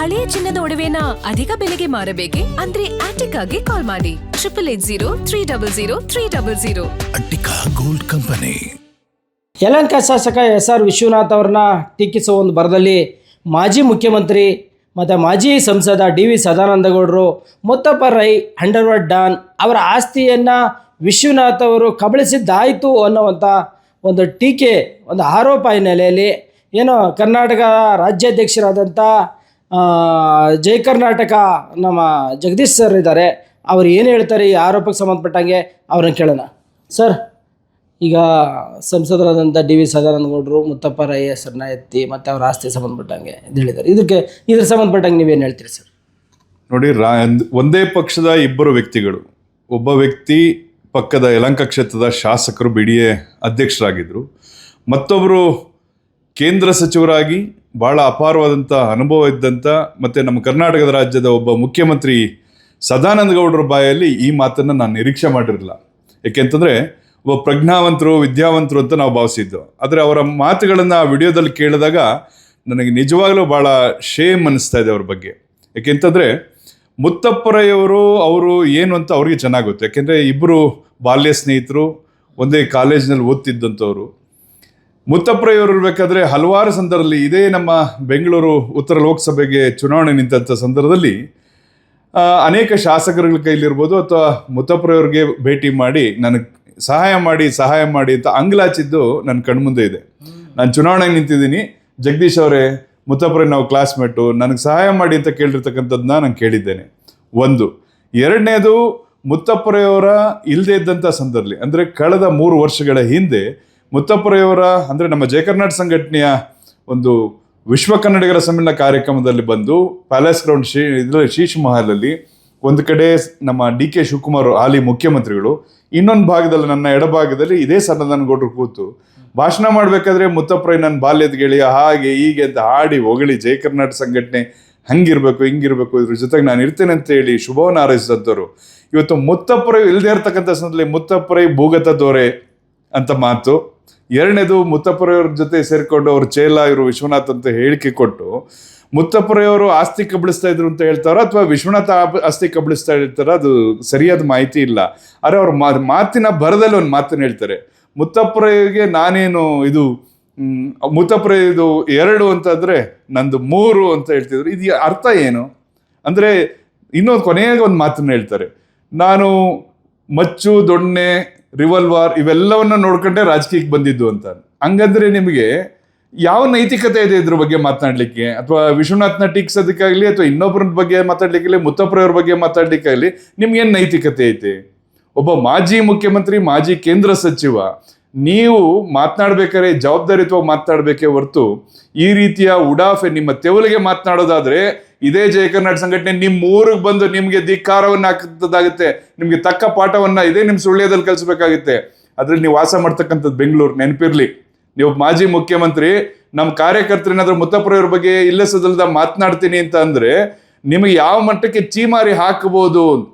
ಹಳೆಯ ಚಿನ್ನದ ಒಡವೆನ ಅಧಿಕ ಬೆಲೆಗೆ ಮಾರಬೇಕೆ? ಅಂದ್ರೆ ಆಟಿಕಾಗೆ ಕಾಲ್ ಮಾಡಿ 8880 ಅಟ್ಟಿಕಾ ಗೋಲ್ಡ್ ಕಂಪನಿ. ಯಲಹಂಕ ಶಾಸಕ ಎಸ್.ಆರ್. ವಿಶ್ವನಾಥ್ ಅವರನ್ನ ಟೀಕಿಸುವ ಒಂದು ಬರದಲ್ಲಿ ಮಾಜಿ ಮುಖ್ಯಮಂತ್ರಿ ಮತ್ತು ಮಾಜಿ ಸಂಸದ ಡಿ.ವಿ. ಸದಾನಂದಗೌಡರು ಮುತ್ತಪ್ಪ ರೈ ಅಂಡರ್ವರ್ಲ್ಡ್ ಡಾನ್ ಅವರ ಆಸ್ತಿಯನ್ನು ವಿಶ್ವನಾಥ್ ಅವರು ಕಬಳಿಸಿದ್ದಾಯಿತು ಅನ್ನುವಂಥ ಒಂದು ಟೀಕೆ, ಒಂದು ಆರೋಪ ಹಿನ್ನೆಲೆಯಲ್ಲಿ ಏನೋ ಕರ್ನಾಟಕ ರಾಜ್ಯಾಧ್ಯಕ್ಷರಾದಂಥ ಜೈ ಕರ್ನಾಟಕ ನಮ್ಮ ಜಗದೀಶ್ ಸರ್ ಇದ್ದಾರೆ. ಅವ್ರು ಏನು ಹೇಳ್ತಾರೆ ಈ ಆರೋಪಕ್ಕೆ ಸಂಬಂಧಪಟ್ಟಂಗೆ ಅವ್ರನ್ನ ಕೇಳೋಣ. ಸರ್, ಈಗ ಸಂಸದರಾದಂಥ ಡಿ.ವಿ. ಸದಾನಂದಗೌಡರು ಮುತ್ತಪ್ಪ ರೈ ಹೆಸರನ್ನ ಎತ್ತಿ ಮತ್ತು ಅವ್ರ ಆಸ್ತಿ ಸಂಬಂಧಪಟ್ಟಂಗೆ ಇದು ಹೇಳಿದ್ದಾರೆ. ಇದ್ರ ಸಂಬಂಧಪಟ್ಟಂಗೆ ನೀವೇನು ಹೇಳ್ತೀರಿ ಸರ್? ನೋಡಿ, ಒಂದೇ ಪಕ್ಷದ ಇಬ್ಬರು ವ್ಯಕ್ತಿಗಳು, ಒಬ್ಬ ವ್ಯಕ್ತಿ ಪಕ್ಕದ ಯಲಹಂಕ ಕ್ಷೇತ್ರದ ಶಾಸಕರು BDA ಅಧ್ಯಕ್ಷರಾಗಿದ್ದರು, ಮತ್ತೊಬ್ಬರು ಕೇಂದ್ರ ಸಚಿವರಾಗಿ ಭಾಳ ಅಪಾರವಾದಂಥ ಅನುಭವ ಇದ್ದಂಥ ಮತ್ತು ನಮ್ಮ ಕರ್ನಾಟಕದ ರಾಜ್ಯದ ಒಬ್ಬ ಮುಖ್ಯಮಂತ್ರಿ ಸದಾನಂದಗೌಡರ ಬಾಯಲ್ಲಿ ಈ ಮಾತನ್ನು ನಾನು ನಿರೀಕ್ಷೆ ಮಾಡಿರಲಿಲ್ಲ. ಏಕೆಂತಂದರೆ ಒಬ್ಬ ಪ್ರಜ್ಞಾವಂತರು, ವಿದ್ಯಾವಂತರು ಅಂತ ನಾವು ಭಾವಿಸಿದ್ದು. ಆದರೆ ಅವರ ಮಾತುಗಳನ್ನು ಆ ವಿಡಿಯೋದಲ್ಲಿ ಕೇಳಿದಾಗ ನನಗೆ ನಿಜವಾಗ್ಲೂ ಭಾಳ ಶೇಮ್ ಅನ್ನಿಸ್ತಾ ಇದೆ ಅವ್ರ ಬಗ್ಗೆ. ಏಕೆಂತಂದರೆ ಅವರು ಏನು ಅಂತ ಅವ್ರಿಗೆ ಚೆನ್ನಾಗಿ ಗೊತ್ತು. ಯಾಕೆಂದರೆ ಇಬ್ಬರು ಬಾಲ್ಯ ಸ್ನೇಹಿತರು, ಒಂದೇ ಕಾಲೇಜಿನಲ್ಲಿ ಓದ್ತಿದ್ದಂಥವ್ರು. ಮುತ್ತಪ್ಪರಯ್ಯವರು ಇರಬೇಕಾದ್ರೆ ಹಲವಾರು ಸಂದರ್ಭದಲ್ಲಿ ಇದೇ ನಮ್ಮ ಬೆಂಗಳೂರು ಉತ್ತರ ಲೋಕಸಭೆಗೆ ಚುನಾವಣೆ ನಿಂತಹ ಸಂದರ್ಭದಲ್ಲಿ ಅನೇಕ ಶಾಸಕರುಗಳ ಕೈಲಿರ್ಬೋದು ಅಥವಾ ಮುತ್ತಪ್ಪರಯ್ಯವ್ರಿಗೆ ಭೇಟಿ ಮಾಡಿ ನನಗೆ ಸಹಾಯ ಮಾಡಿ ಅಂತ ಅಂಗಲಾಚಿದ್ದು ನನ್ನ ಕಣ್ಮುಂದೆ ಇದೆ. ನಾನು ಚುನಾವಣೆಗೆ ನಿಂತಿದ್ದೀನಿ, ಜಗದೀಶ್ ಅವರೇ, ಮುತ್ತಪ್ಪರಯ್ಯ ನಾವು ಕ್ಲಾಸ್ಮೇಟು, ನನಗೆ ಸಹಾಯ ಮಾಡಿ ಅಂತ ಕೇಳಿರ್ತಕ್ಕಂಥದ್ದನ್ನ ನಾನು ಕೇಳಿದ್ದೇನೆ. ಒಂದು. ಎರಡನೇದು, ಮುತ್ತಪ್ಪರಯ್ಯವರ ಇಲ್ಲದೇ ಇದ್ದಂಥ ಸಂದರ್ಭದಲ್ಲಿ, ಅಂದರೆ ಕಳೆದ 3 ವರ್ಷಗಳ ಹಿಂದೆ ಮುತ್ತಪ್ಪರಯ್ಯವರ ಅಂದರೆ ನಮ್ಮ ಜಯ ಕರ್ನಾಟಕ ಸಂಘಟನೆಯ ಒಂದು ವಿಶ್ವ ಕನ್ನಡಿಗರ ಸಮ್ಮೇಳನ ಕಾರ್ಯಕ್ರಮದಲ್ಲಿ ಬಂದು ಪ್ಯಾಲೇಸ್ ಗ್ರೌಂಡ್ ಶೀಶ್ ಮಹಲಲ್ಲಿ ಒಂದು ಕಡೆ ನಮ್ಮ DK ಶಿವಕುಮಾರ್ ಹಾಲಿ ಮುಖ್ಯಮಂತ್ರಿಗಳು, ಇನ್ನೊಂದು ಭಾಗದಲ್ಲಿ ನನ್ನ ಎಡಭಾಗದಲ್ಲಿ ಇದೇ ಸದಾನಂದಗೌಡರು ಕೂತು ಭಾಷಣ ಮಾಡಬೇಕಾದ್ರೆ ಮುತ್ತಪ್ಪರಯ್ಯ ನನ್ನ ಬಾಲ್ಯದ ಗೆಳೆಯ ಹಾಗೆ ಹೀಗೆ ಅಂತ ಹಾಡಿ ಹೊಗಳಿ ಜಯ ಕರ್ನಾಟಕ ಸಂಘಟನೆ ಹಂಗಿರ್ಬೇಕು ಹಿಂಗಿರ್ಬೇಕು, ಇದ್ರ ಜೊತೆಗೆ ನಾನು ಇರ್ತೇನೆ ಅಂತ ಹೇಳಿ ಶುಭವನ್ನು ಹಾರೈಸಿದಂಥವ್ರು ಇವತ್ತು ಮುತ್ತಪ್ಪರಯ್ಯ ಇಲ್ಲದೆ ಇರ್ತಕ್ಕಂಥ ಸಂದರ್ಭದಲ್ಲಿ ಮುತ್ತಪ್ಪರಯ್ಯ ಭೂಗತ ದೊರೆ ಅಂತ ಮಾತು. ಎರಡನೇದು, ಮುತ್ತಪ್ಪರಯ್ಯವ್ರ ಜೊತೆ ಸೇರಿಕೊಂಡು ಅವ್ರ ಚೇಲ ಇವರು ವಿಶ್ವನಾಥ್ ಅಂತ ಹೇಳಿಕೆ ಕೊಟ್ಟು ಮುತ್ತಪ್ಪರಯ್ಯವರು ಆಸ್ತಿ ಕಬಳಿಸ್ತಾ ಇದ್ರು ಅಂತ ಹೇಳ್ತಾರೋ ಅಥವಾ ವಿಶ್ವನಾಥ ಆಸ್ತಿ ಕಬಳಿಸ್ತಾ ಇರ್ತಾರೋ ಅದು ಸರಿಯಾದ ಮಾಹಿತಿ ಇಲ್ಲ. ಆದರೆ ಅವ್ರ ಮಾತಿನ ಬರದಲ್ಲಿ ಒಂದು ಮಾತನ್ನು ಹೇಳ್ತಾರೆ, ಮುತ್ತಪ್ಪರಯ್ಯಗೆ ನಾನೇನು ಇದು ಮುತ್ತಪ್ಪರಯ್ಯ ಇದು 2 ಅಂತಂದರೆ ನಂದು 3 ಅಂತ ಹೇಳ್ತಿದ್ರು. ಇದು ಅರ್ಥ ಏನು ಅಂದರೆ, ಇನ್ನೊಂದು ಕೊನೆಯಾಗ ಒಂದು ಮಾತನ್ನು ಹೇಳ್ತಾರೆ, ನಾನು ಮಚ್ಚು, ದೊಣ್ಣೆ, ರಿವಾಲ್ವರ್ ಇವೆಲ್ಲವನ್ನ ನೋಡ್ಕೊಂಡೆ ರಾಜಕೀಯಕ್ಕೆ ಬಂದಿದ್ದು ಅಂತ. ಹಂಗಂದ್ರೆ ನಿಮಗೆ ಯಾವ ನೈತಿಕತೆ ಇದೆ ಇದ್ರ ಬಗ್ಗೆ ಮಾತನಾಡ್ಲಿಕ್ಕೆ? ಅಥವಾ ವಿಶ್ವನಾಥ್ನ ಟೀಕ್ಸೋದಕ್ಕಾಗಲಿ ಅಥವಾ ಇನ್ನೊಬ್ಬರ ಬಗ್ಗೆ ಮಾತಾಡ್ಲಿಕ್ಕಾಗಲಿ, ಮುತ್ತಪ್ಪರಯ್ಯವ್ರ ಬಗ್ಗೆ ಮಾತಾಡ್ಲಿಕ್ಕಾಗಲಿ ನಿಮ್ಗೇನು ನೈತಿಕತೆ ಐತೆ? ಒಬ್ಬ ಮಾಜಿ ಮುಖ್ಯಮಂತ್ರಿ, ಮಾಜಿ ಕೇಂದ್ರ ಸಚಿವ, ನೀವು ಮಾತನಾಡ್ಬೇಕಾದ್ರೆ ಜವಾಬ್ದಾರಿತ್ವವಾಗಿ ಮಾತನಾಡಬೇಕೇ ಹೊರತು ಈ ರೀತಿಯ ಉಡಾಫೆ ನಿಮ್ಮ ತೆವಲಿಗೆ ಮಾತನಾಡೋದಾದ್ರೆ ಇದೇ ಜಯ ಕರ್ನಾಟಕ ಸಂಘಟನೆ ನಿಮ್ಮ ಊರಿಗೆ ಬಂದು ನಿಮಗೆ ಧಿಕ್ಕಾರವನ್ನು ಹಾಕದಾಗುತ್ತೆ, ನಿಮಗೆ ತಕ್ಕ ಪಾಠವನ್ನ ಇದೇ ನಿಮ್ಮ ಸುಳ್ಯದಲ್ಲಿ ಕಲಿಸ್ಬೇಕಾಗುತ್ತೆ. ಅದ್ರಲ್ಲಿ ನೀವು ವಾಸ ಮಾಡ್ತಕ್ಕಂಥದ್ದು ಬೆಂಗಳೂರು, ನೆನಪಿರ್ಲಿ. ನೀವು ಮಾಜಿ ಮುಖ್ಯಮಂತ್ರಿ, ನಮ್ಮ ಕಾರ್ಯಕರ್ತರೇನಾದ್ರೂ ಮುತ್ತಪ್ಪರಯ್ಯವ್ರ ಬಗ್ಗೆ ಇಲ್ಲಸದಲ್ದ ಮಾತನಾಡ್ತೀನಿ ಅಂತ ಅಂದ್ರೆ ನಿಮಗೆ ಯಾವ ಮಟ್ಟಕ್ಕೆ ಚೀಮಾರಿ ಹಾಕಬಹುದು?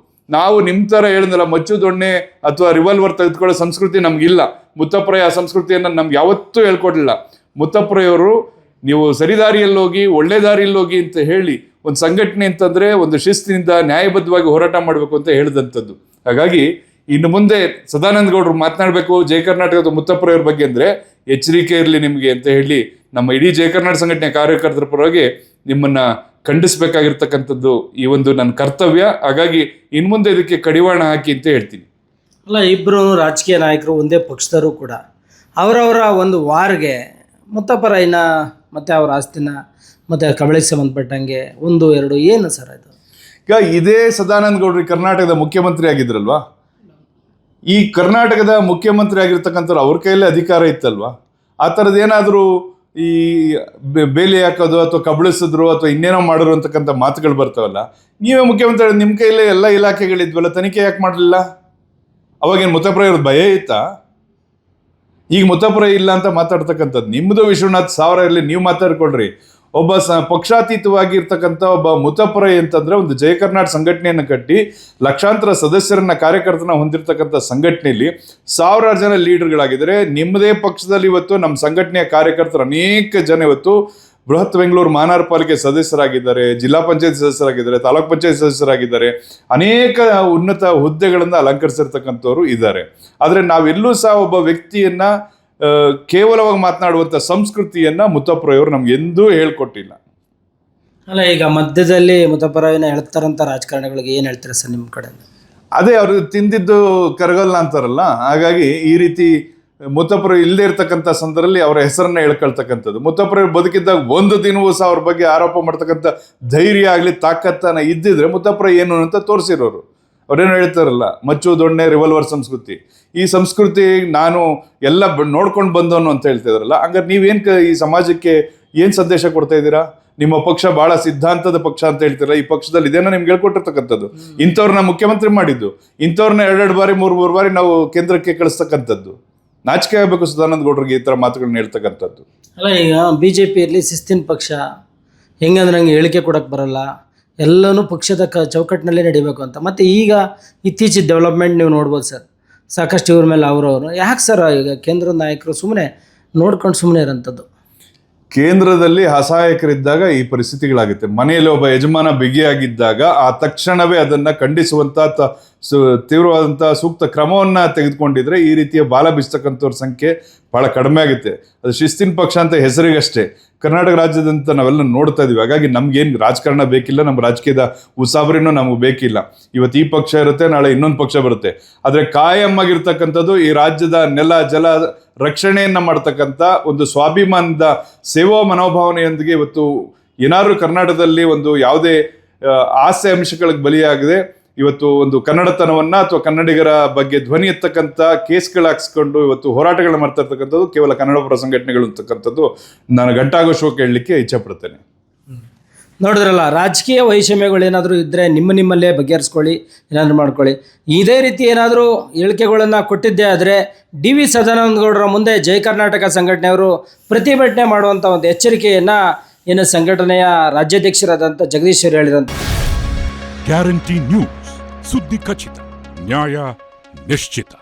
ನಾವು ನಿಮ್ಮ ಥರ ಹೇಳಿದ್ನಲ್ಲ, ಮಚ್ಚು ದೊಣ್ಣೆ ಅಥವಾ ರಿವಾಲ್ವರ್ ತೆಗೆದುಕೊಳ್ಳೋ ಸಂಸ್ಕೃತಿ ನಮಗಿಲ್ಲ. ಮುತ್ತಪ್ಪರಯ್ಯ ಆ ಸಂಸ್ಕೃತಿಯನ್ನು ನಮ್ಗೆ ಯಾವತ್ತೂ ಹೇಳ್ಕೊಡ್ಲಿಲ್ಲ. ಮುತ್ತಪ್ಪರಯ್ಯವರು ನೀವು ಸರಿದಾರಿಯಲ್ಲಿ ಹೋಗಿ, ಒಳ್ಳೆ ದಾರಿಯಲ್ಲಿ ಹೋಗಿ ಅಂತ ಹೇಳಿ ಒಂದು ಸಂಘಟನೆ ಅಂತಂದರೆ ಒಂದು ಶಿಸ್ತಿನಿಂದ ನ್ಯಾಯಬದ್ಧವಾಗಿ ಹೋರಾಟ ಮಾಡಬೇಕು ಅಂತ ಹೇಳಿದಂಥದ್ದು. ಹಾಗಾಗಿ ಇನ್ನು ಮುಂದೆ ಸದಾನಂದಗೌಡರು ಮಾತನಾಡಬೇಕು ಜಯ ಕರ್ನಾಟಕದ ಮುತ್ತಪ್ಪರಯ್ಯವ್ರ ಬಗ್ಗೆ ಅಂದರೆ ಎಚ್ಚರಿಕೆ ಇರಲಿ ನಿಮಗೆ ಅಂತ ಹೇಳಿ ನಮ್ಮ ಇಡೀ ಜಯ ಕರ್ನಾಟಕ ಸಂಘಟನೆ ಕಾರ್ಯಕರ್ತರ ಪರವಾಗಿ ನಿಮ್ಮನ್ನು ಖಂಡಿಸಬೇಕಾಗಿರ್ತಕ್ಕಂಥದ್ದು ಈ ಒಂದು ನನ್ನ ಕರ್ತವ್ಯ. ಹಾಗಾಗಿ ಇನ್ನು ಮುಂದೆ ಇದಕ್ಕೆ ಕಡಿವಾಣ ಹಾಕಿ ಅಂತ ಹೇಳ್ತೀನಿ. ಅಲ್ಲ, ಇಬ್ಬರು ರಾಜಕೀಯ ನಾಯಕರು ಒಂದೇ ಪಕ್ಷದವರು ಕೂಡ ಅವರವರ ಒಂದು ವಾರ್ಗೆ ಮುತ್ತಪ್ಪರಯ್ಯನ ಮತ್ತು ಅವರ ಆಸ್ತಿನ ಮತ್ತು ಕಬಳಿಗೆ ಸಂಬಂಧಪಟ್ಟಂಗೆ 1, 2 ಏನು ಸರ್ ಅದು? ಈಗ ಇದೇ ಸದಾನಂದಗೌಡರು ಕರ್ನಾಟಕದ ಮುಖ್ಯಮಂತ್ರಿ ಆಗಿದ್ರಲ್ವಾ, ಈ ಕರ್ನಾಟಕದ ಮುಖ್ಯಮಂತ್ರಿ ಆಗಿರ್ತಕ್ಕಂಥವ್ರು ಅವ್ರ ಕೈಯಲ್ಲೇ ಅಧಿಕಾರ ಇತ್ತಲ್ವಾ? ಆ ಥರದ್ದು ಏನಾದರೂ ಈ ಬೇಲಿ ಹಾಕೋದು ಅಥವಾ ಕಬಳಿಸಿದ್ರು ಅಥವಾ ಇನ್ನೇನೋ ಮಾಡಿದ್ರು ಅಂತಕ್ಕಂಥ ಮಾತುಗಳು ಬರ್ತಾವಲ್ಲ, ನೀವೇ ಮುಖ್ಯಮಂತ್ರಿ, ನಿಮ್ಮ ಕೈಯಲ್ಲೇ ಎಲ್ಲ ಇಲಾಖೆಗಳಿದ್ವಲ್ಲ, ತನಿಖೆ ಯಾಕೆ ಮಾಡಲಿಲ್ಲ? ಅವಾಗೇನು ಮುತ್ತಪ್ಪರಯ್ಯವ್ರ ಭಯ ಇತ್ತಾ? ಈಗ ಮುತ್ತಪ್ಪರಯ್ಯ ಇಲ್ಲ ಅಂತ ಮಾತಾಡ್ತಕ್ಕಂಥದ್ದು ನಿಮ್ಮದು ವಿಶ್ವನಾಥ್ ಸಾವಿರ ಇರಲಿ, ನೀವು ಮಾತಾಡ್ಕೊಳ್ರಿ. ಒಬ್ಬ ಪಕ್ಷಾತೀತವಾಗಿ ಇರ್ತಕ್ಕಂಥ ಒಬ್ಬ ಮುತ್ತಪ್ಪರಯ್ಯ ಅಂತಂದ್ರೆ ಒಂದು ಜಯ ಕರ್ನಾಟಕ ಸಂಘಟನೆಯನ್ನು ಕಟ್ಟಿ ಲಕ್ಷಾಂತರ ಸದಸ್ಯರನ್ನ ಕಾರ್ಯಕರ್ತನ ಹೊಂದಿರತಕ್ಕಂಥ ಸಂಘಟನೆಯಲ್ಲಿ ಸಾವಿರಾರು ಜನ ಲೀಡರ್ಗಳಾಗಿದ್ದಾರೆ. ನಿಮ್ಮದೇ ಪಕ್ಷದಲ್ಲಿ ಇವತ್ತು ನಮ್ಮ ಸಂಘಟನೆಯ ಕಾರ್ಯಕರ್ತರು ಅನೇಕ ಜನ ಇವತ್ತು ಬೃಹತ್ ಬೆಂಗಳೂರು ಮಹಾನಗರ ಪಾಲಿಕೆ ಸದಸ್ಯರಾಗಿದ್ದಾರೆ, ಜಿಲ್ಲಾ ಪಂಚಾಯತ್ ಸದಸ್ಯರಾಗಿದ್ದಾರೆ, ತಾಲೂಕ್ ಪಂಚಾಯತ್ ಸದಸ್ಯರಾಗಿದ್ದಾರೆ, ಅನೇಕ ಉನ್ನತ ಹುದ್ದೆಗಳನ್ನು ಅಲಂಕರಿಸಿರ್ತಕ್ಕಂಥವ್ರು ಇದ್ದಾರೆ. ಆದರೆ ನಾವೆಲ್ಲೂ ಸಹ ಒಬ್ಬ ವ್ಯಕ್ತಿಯನ್ನ ಕೇವಲವಾಗಿ ಮಾತನಾಡುವಂಥ ಸಂಸ್ಕೃತಿಯನ್ನ ಮುತ್ತಪ್ಪರವರು ನಮ್ಗೆ ಎಂದೂ ಹೇಳ್ಕೊಟ್ಟಿಲ್ಲ. ಅಲ್ಲ, ಈಗ ಮಧ್ಯದಲ್ಲಿ ಮುತ್ತಪ್ಪರವಿನ ಹೇಳ್ತಾರಂತ ರಾಜಕಾರಣಿಗಳಿಗೆ ಏನು ಹೇಳ್ತೀರಾ ಸರ್ ನಿಮ್ಮ ಕಡೆ? ಅದೇ ಅವರು ತಿಂದಿದ್ದು ಕರಗಲ್ಲ ಅಂತಾರಲ್ಲ, ಹಾಗಾಗಿ ಈ ರೀತಿ ಮುತ್ತಪ್ಪರು ಇಲ್ಲದೆ ಇರ್ತಕ್ಕಂಥ ಸಂದರ್ಭದಲ್ಲಿ ಅವರ ಹೆಸರನ್ನ ಹೇಳ್ಕೊಳ್ತಕ್ಕಂಥದ್ದು. ಮುತ್ತಪ್ಪರು ಬದುಕಿದ್ದಾಗ ಒಂದು ದಿನವೂ ಸಹ ಅವ್ರ ಬಗ್ಗೆ ಆರೋಪ ಮಾಡ್ತಕ್ಕಂಥ ಧೈರ್ಯ ಆಗಲಿ ತಾಕತ್ತನ ಇದ್ದಿದ್ರೆ ಮುತ್ತಪ್ಪರ ಏನು ಅಂತ ತೋರಿಸಿರೋರು. ಅವ್ರೇನು ಹೇಳ್ತಾರಲ್ಲ, ಮಚ್ಚು ದೊಣ್ಣೆ ರಿವಲ್ವರ್ ಸಂಸ್ಕೃತಿ, ಈ ಸಂಸ್ಕೃತಿ ನಾನು ಎಲ್ಲ ನೋಡ್ಕೊಂಡು ಬಂದವನು ಅಂತ ಹೇಳ್ತಿದಾರಲ್ಲ. ಹಂಗಾರೆ ನೀವೇನು ಈ ಸಮಾಜಕ್ಕೆ ಏನು ಸಂದೇಶ ಕೊಡ್ತಾ ಇದ್ದೀರಾ? ನಿಮ್ಮ ಪಕ್ಷ ಬಹಳ ಸಿದ್ಧಾಂತದ ಪಕ್ಷ ಅಂತ ಹೇಳ್ತೀರಾ, ಈ ಪಕ್ಷದಲ್ಲಿ ಇದೇನೋ ನಿಮ್ಗೆ ಹೇಳ್ಕೊಟ್ಟಿರ್ತಕ್ಕಂಥದ್ದು. ಇಂಥವ್ರನ್ನ ಮುಖ್ಯಮಂತ್ರಿ ಮಾಡಿದ್ದು, ಇಂಥವ್ರನ್ನ 2 ಬಾರಿ 3 ಬಾರಿ ನಾವು ಕೇಂದ್ರಕ್ಕೆ ಕಳಿಸ್ತಕ್ಕಂಥದ್ದು. ನಾಚಿಕೆ ಆಗಬೇಕು ಸದಾನಂದ ಗೌಡರಿಗೆ ಈ ಥರ ಮಾತುಗಳನ್ನ ಹೇಳ್ತಕ್ಕಂಥದ್ದು. ಅಲ್ಲ, ಈಗ BJPಯಲ್ಲಿ ಶಿಸ್ತಿನ ಪಕ್ಷ, ಹೆಂಗಂದ್ರೆ ನಂಗೆ ಹೇಳಿಕೆ ಕೊಡೋಕ್ಕೆ ಬರಲ್ಲ, ಎಲ್ಲನೂ ಪಕ್ಷದ ಚೌಕಟ್ಟಿನಲ್ಲೇ ನಡಿಬೇಕು ಅಂತ. ಮತ್ತು ಈಗ ಇತ್ತೀಚಿನ ಡೆವಲಪ್ಮೆಂಟ್ ನೀವು ನೋಡ್ಬೋದು ಸರ್, ಸಾಕಷ್ಟು ಇವ್ರ ಮೇಲೆ ಅವರು ಯಾಕೆ ಸರ್ ಈಗ ಕೇಂದ್ರದ ನಾಯಕರು ಸುಮ್ಮನೆ ನೋಡ್ಕೊಂಡು ಸುಮ್ಮನೆ ಇರೋಂಥದ್ದು? ಕೇಂದ್ರದಲ್ಲಿ ಅಸಹಾಯಕರಿದ್ದಾಗ ಈ ಪರಿಸ್ಥಿತಿಗಳಾಗುತ್ತೆ. ಮನೆಯಲ್ಲಿ ಒಬ್ಬ ಯಜಮಾನ ಬಿಗಿಯಾಗಿದ್ದಾಗ ಆ ತಕ್ಷಣವೇ ಅದನ್ನ ಖಂಡಿಸುವಂತ ತೀವ್ರವಾದಂಥ ಸೂಕ್ತ ಕ್ರಮವನ್ನ ತೆಗೆದುಕೊಂಡಿದ್ರೆ ಈ ರೀತಿಯ ಬಾಲ ಬೀಸ್ತಕ್ಕಂಥವ್ರ ಸಂಖ್ಯೆ ಬಹಳ ಕಡಿಮೆ ಆಗುತ್ತೆ. ಅದು ಶಿಸ್ತಿನ ಪಕ್ಷ ಅಂತ ಹೆಸರಿಗಷ್ಟೇ. ಕರ್ನಾಟಕ ರಾಜ್ಯದಂತ ನಾವೆಲ್ಲ ನೋಡ್ತಾ ಇದೀವಿ. ಹಾಗಾಗಿ ನಮ್ಗೇನು ರಾಜಕಾರಣ ಬೇಕಿಲ್ಲ, ನಮ್ಮ ರಾಜಕೀಯದ ಉಸಾಬರಿನೂ ನಮಗೆ ಬೇಕಿಲ್ಲ. ಇವತ್ತು ಈ ಪಕ್ಷ ಇರುತ್ತೆ, ನಾಳೆ ಇನ್ನೊಂದು ಪಕ್ಷ ಬರುತ್ತೆ. ಆದರೆ ಕಾಯಂ ಆಗಿರ್ತಕ್ಕಂಥದ್ದು ಈ ರಾಜ್ಯದ ನೆಲ ಜಲ ರಕ್ಷಣೆಯನ್ನ ಮಾಡ್ತಕ್ಕಂಥ ಒಂದು ಸ್ವಾಭಿಮಾನದ ಸೇವಾ ಮನೋಭಾವನೆಯೊಂದಿಗೆ ಇವತ್ತು ಏನಾದರೂ ಕರ್ನಾಟಕದಲ್ಲಿ ಒಂದು ಯಾವುದೇ ಆಸೆ ಅಂಶಗಳಿಗೆ ಬಲಿಯಾಗದೆ ಇವತ್ತು ಒಂದು ಕನ್ನಡತನವನ್ನ ಅಥವಾ ಕನ್ನಡಿಗರ ಬಗ್ಗೆ ಧ್ವನಿ ಎತ್ತಕ್ಕಂಥ ಕೇಸ್ಗಳು ಹಾಕ್ಸ್ಕೊಂಡು ಇವತ್ತು ಹೋರಾಟಗಳನ್ನ ಮಾಡ್ತಾ ಇರ್ತಕ್ಕಂಥದ್ದು ಕೇವಲ ಕನ್ನಡ ಪರ ಸಂಘಟನೆಗಳು ಅಂತಕ್ಕಂಥದ್ದು ನಾನು ಘಂಟಾಘೋಷವಾಗಿ ಹೇಳಲಿಕ್ಕೆ ಇಚ್ಛೆ ಪಡ್ತೇನೆ. ನೋಡಿದ್ರಲ್ಲ, ರಾಜಕೀಯ ವೈಷಮ್ಯಗಳು ಏನಾದರೂ ಇದ್ದರೆ ನಿಮ್ಮಲ್ಲೇ ಬಗೆಹರಿಸ್ಕೊಳ್ಳಿ, ಏನಾದರೂ ಮಾಡ್ಕೊಳ್ಳಿ. ಇದೇ ರೀತಿ ಏನಾದರೂ ಹೇಳಿಕೆಗಳನ್ನು ಕೊಟ್ಟಿದ್ದೇ ಆದರೆ DV ಸದಾನಂದ ಗೌಡರ ಮುಂದೆ ಜೈ ಕರ್ನಾಟಕ ಸಂಘಟನೆಯವರು ಪ್ರತಿಭಟನೆ ಮಾಡುವಂಥ ಒಂದು ಎಚ್ಚರಿಕೆಯನ್ನು ಏನು ಸಂಘಟನೆಯ ರಾಜ್ಯಾಧ್ಯಕ್ಷರಾದಂಥ ಜಗದೀಶ್ ಅವರು ಹೇಳಿದಂಥ ಗ್ಯಾರಂಟಿ ನ್ಯೂಸ್, ಸುದ್ದಿ ಖಚಿತ, ನ್ಯಾಯ ನಿಶ್ಚಿತ.